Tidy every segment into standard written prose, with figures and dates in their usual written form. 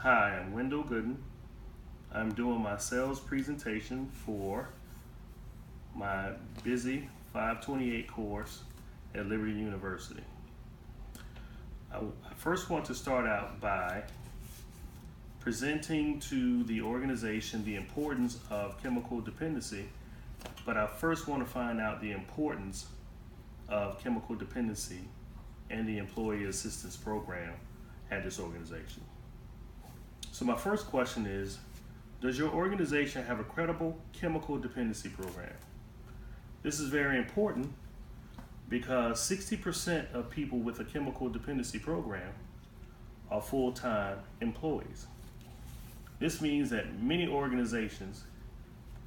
Hi, I'm Wendell Gooden. I'm doing my sales presentation for my busy 528 course at Liberty University. I first want to start out by presenting to the organization the importance of chemical dependency, but I first want to find out the importance of chemical dependency and the employee assistance program at this organization. So my first question is, does your organization have a credible chemical dependency program? This is very important because 60% of people with a chemical dependency program are full-time employees. This means that many organizations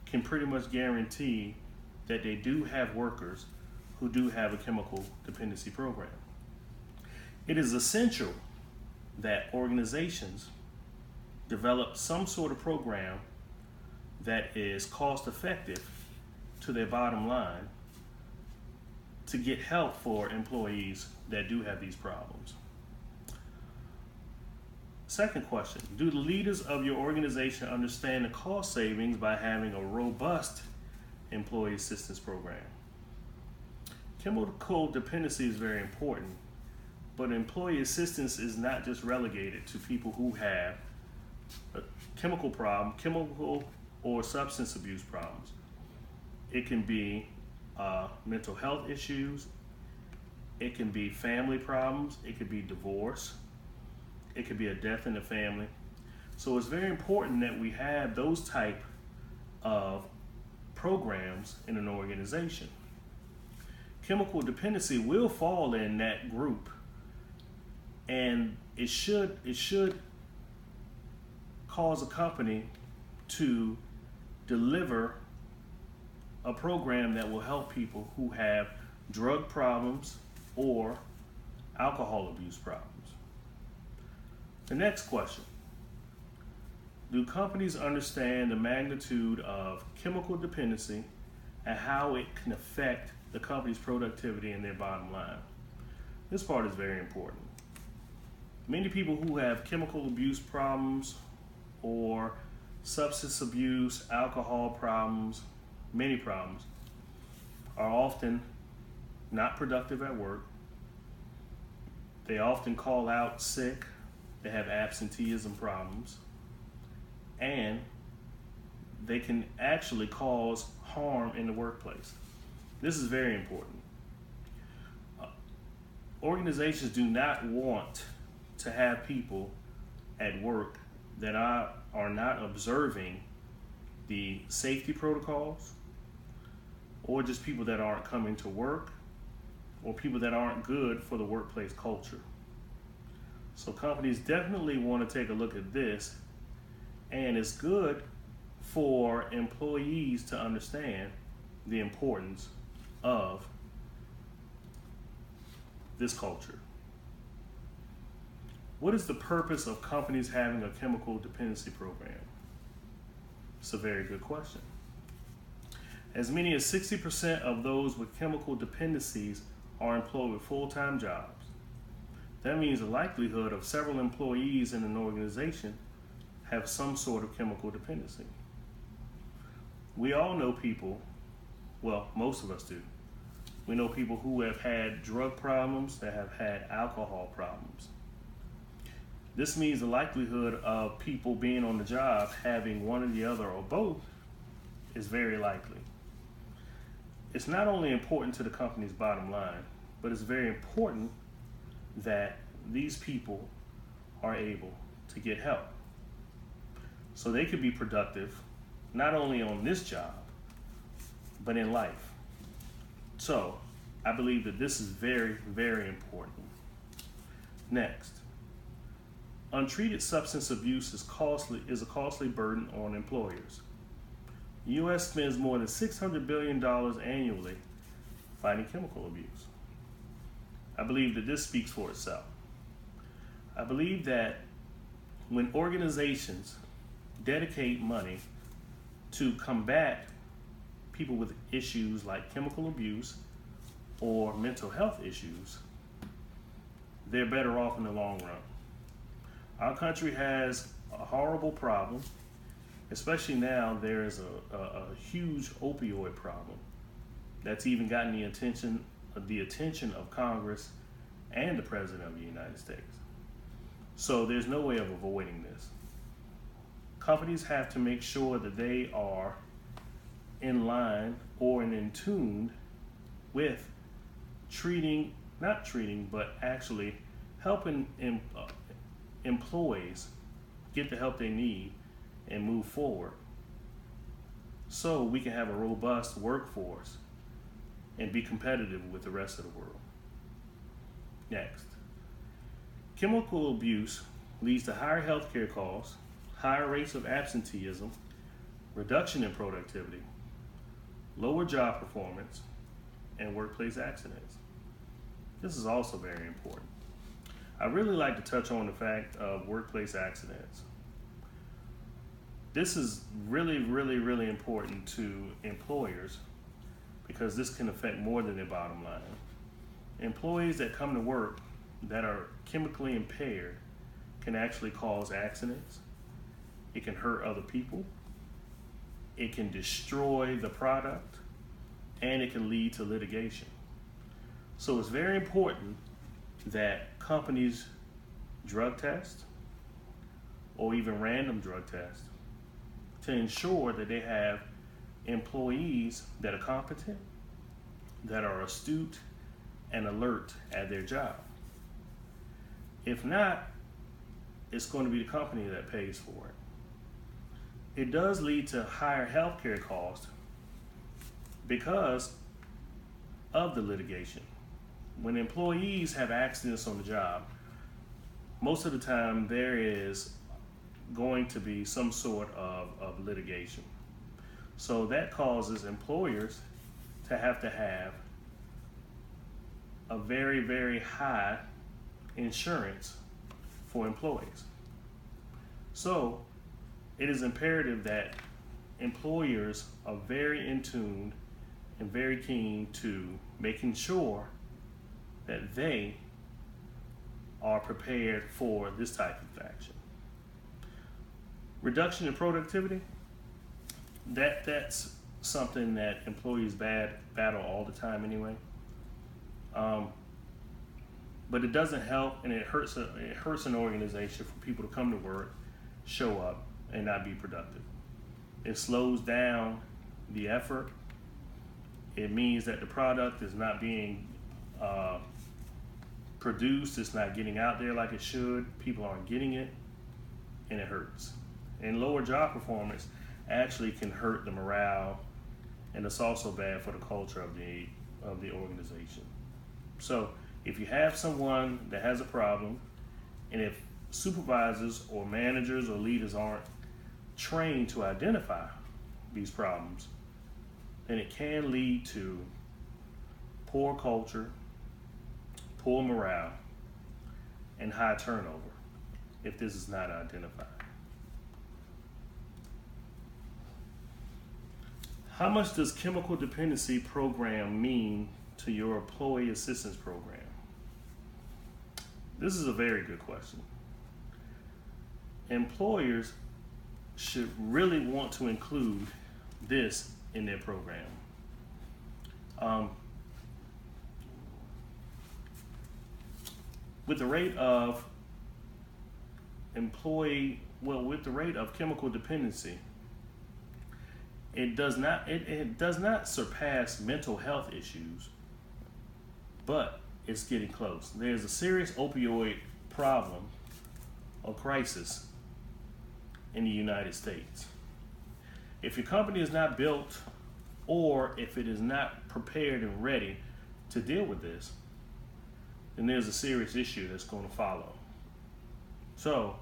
can pretty much guarantee that they do have workers who do have a chemical dependency program. It is essential that organizations develop some sort of program that is cost effective to their bottom line to get help for employees that do have these problems. Second question, do the leaders of your organization understand the cost savings by having a robust employee assistance program? Chemical dependency is very important, but employee assistance is not just relegated to people who have a chemical problem, chemical or substance abuse problems. It can be mental health issues, it can be family problems, it could be divorce, it could be a death in the family. So it's very important that we have those type of programs in an organization. Chemical dependency will fall in that group, and it should cause a company to deliver a program that will help people who have drug problems or alcohol abuse problems. The next question, do companies understand the magnitude of chemical dependency and how it can affect the company's productivity and their bottom line? This part is very important. Many people who have chemical abuse problems or substance abuse, alcohol problems, many problems, are often not productive at work. They often call out sick, they have absenteeism problems, and they can actually cause harm in the workplace. This is very important. Organizations do not want to have people at work that are not observing the safety protocols, or just people that aren't coming to work, or people that aren't good for the workplace culture. So companies definitely want to take a look at this, and it's good for employees to understand the importance of this culture. What is the purpose of companies having a chemical dependency program? It's a very good question. As many as 60% of those with chemical dependencies are employed with full-time jobs. That means the likelihood of several employees in an organization have some sort of chemical dependency. We all know people, well, most of us do. We know people who have had drug problems, that have had alcohol problems. This means the likelihood of people being on the job having one or the other or both is very likely. It's not only important to the company's bottom line, but it's very important that these people are able to get help so they could be productive not only on this job, but in life. So I believe that this is very, very important. Next, untreated substance abuse is a costly burden on employers. The U.S. spends more than $600 billion annually fighting chemical abuse. I believe that this speaks for itself. I believe that when organizations dedicate money to combat people with issues like chemical abuse or mental health issues, they're better off in the long run. Our country has a horrible problem. Especially now, there is a huge opioid problem that's even gotten the attention of Congress and the President of the United States. So there's no way of avoiding this. Companies have to make sure that they are in line or in tune with but actually helping employees get the help they need and move forward so we can have a robust workforce and be competitive with the rest of the world. Next, chemical abuse leads to higher healthcare costs, higher rates of absenteeism, reduction in productivity, lower job performance, and workplace accidents. This is also very important. I really like to touch on the fact of workplace accidents. This is really, really, really important to employers because this can affect more than their bottom line. Employees that come to work that are chemically impaired can actually cause accidents. It can hurt other people. It can destroy the product, and it can lead to litigation. So it's very important that companies drug test or even random drug test to ensure that they have employees that are competent, that are astute and alert at their job. If not, it's going to be the company that pays for it. It does lead to higher healthcare costs because of the litigation. When employees have accidents on the job, most of the time there is going to be some sort of litigation. So that causes employers to have a very, very high insurance for employees. So it is imperative that employers are very in tune and very keen to making sure that they are prepared for this type of action. Reduction in productivity, that's something that employees battle all the time anyway. But it doesn't help, and it hurts an organization for people to come to work, show up, and not be productive. It slows down the effort. It means that the product is not being produced, it's not getting out there like it should, people aren't getting it, and it hurts. And lower job performance actually can hurt the morale, and it's also bad for the culture of the organization. So if you have someone that has a problem, and if supervisors or managers or leaders aren't trained to identify these problems, then it can lead to poor culture, poor morale, and high turnover if this is not identified. How much does chemical dependency program mean to your employee assistance program? This is a very good question. Employers should really want to include this in their program. With the rate of chemical dependency, it does not surpass mental health issues, but it's getting close. There's a serious opioid problem or crisis in the United States. If your company is not built, or if it is not prepared and ready to deal with this, then there's a serious issue that's going to follow. So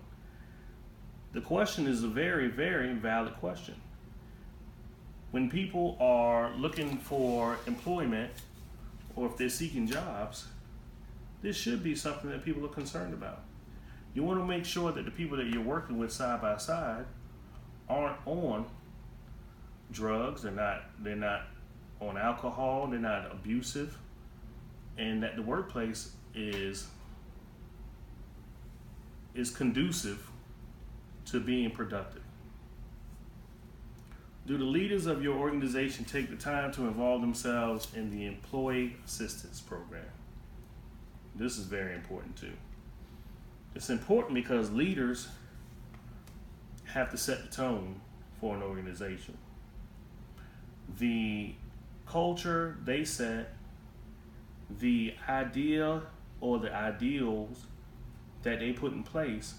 the question is a very, very valid question. When people are looking for employment, or if they're seeking jobs, this should be something that people are concerned about. You want to make sure that the people that you're working with side by side aren't on drugs, they're not on alcohol, they're not abusive, and that the workplace is conducive to being productive? Do the leaders of your organization take the time to involve themselves in the employee assistance program? This is very important too. It's important because leaders have to set the tone for an organization. The culture they set, the idea or the ideals that they put in place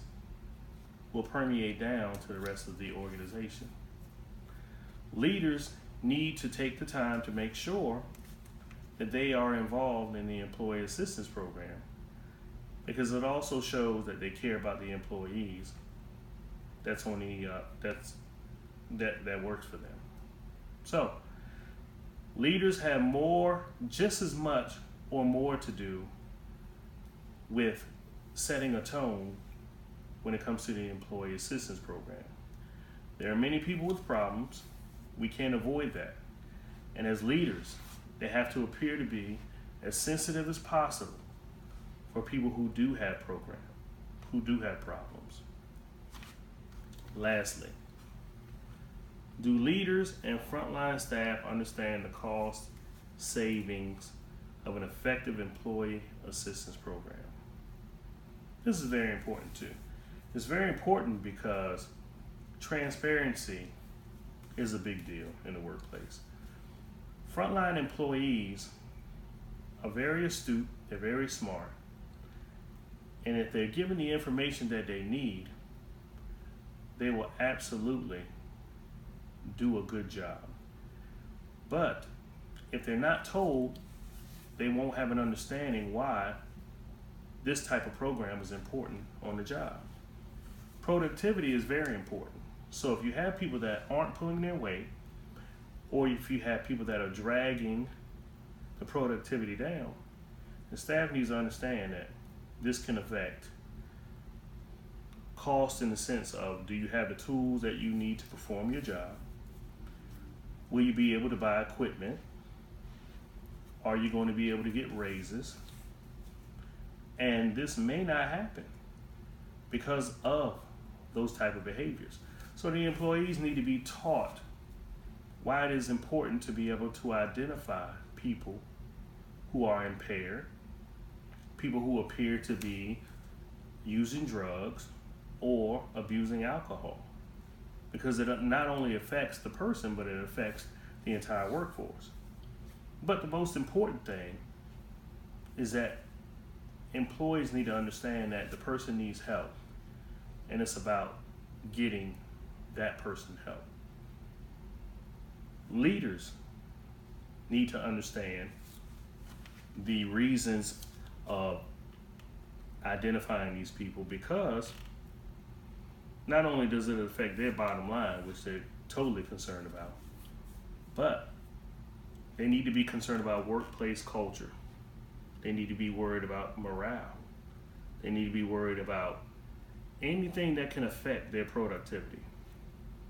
will permeate down to the rest of the organization. Leaders need to take the time to make sure that they are involved in the employee assistance program, because it also shows that they care about the employees that works for them. So leaders have just as much or more to do with setting a tone when it comes to the employee assistance program. There are many people with problems. We can't avoid that. And as leaders, they have to appear to be as sensitive as possible for people who do have problems. Lastly, do leaders and frontline staff understand the cost savings of an effective employee assistance program? This is very important too. It's very important because transparency is a big deal in the workplace. Frontline employees are very astute, they're very smart, and if they're given the information that they need, they will absolutely do a good job. But if they're not told, they won't have an understanding why this type of program is important on the job. Productivity is very important. So if you have people that aren't pulling their weight, or if you have people that are dragging the productivity down, the staff needs to understand that this can affect cost in the sense of, do you have the tools that you need to perform your job? Will you be able to buy equipment? Are you going to be able to get raises? And this may not happen because of those type of behaviors. So the employees need to be taught why it is important to be able to identify people who are impaired, people who appear to be using drugs or abusing alcohol, because it not only affects the person, but it affects the entire workforce. But the most important thing is that employees need to understand that the person needs help, and it's about getting that person help. Leaders need to understand the reasons of identifying these people, because not only does it affect their bottom line, which they're totally concerned about, but they need to be concerned about workplace culture. They need to be worried about morale. They need to be worried about anything that can affect their productivity.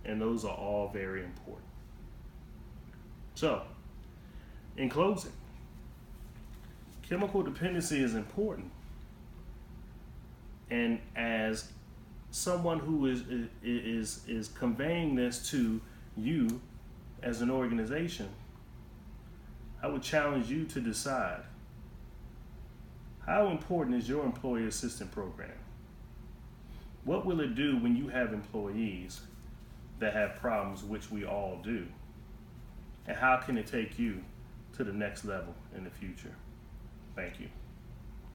And those are all very important. So, in closing, chemical dependency is important. And as someone who is conveying this to you as an organization, I would challenge you to decide, how important is your employee assistance program? What will it do when you have employees that have problems, which we all do? And how can it take you to the next level in the future? Thank you.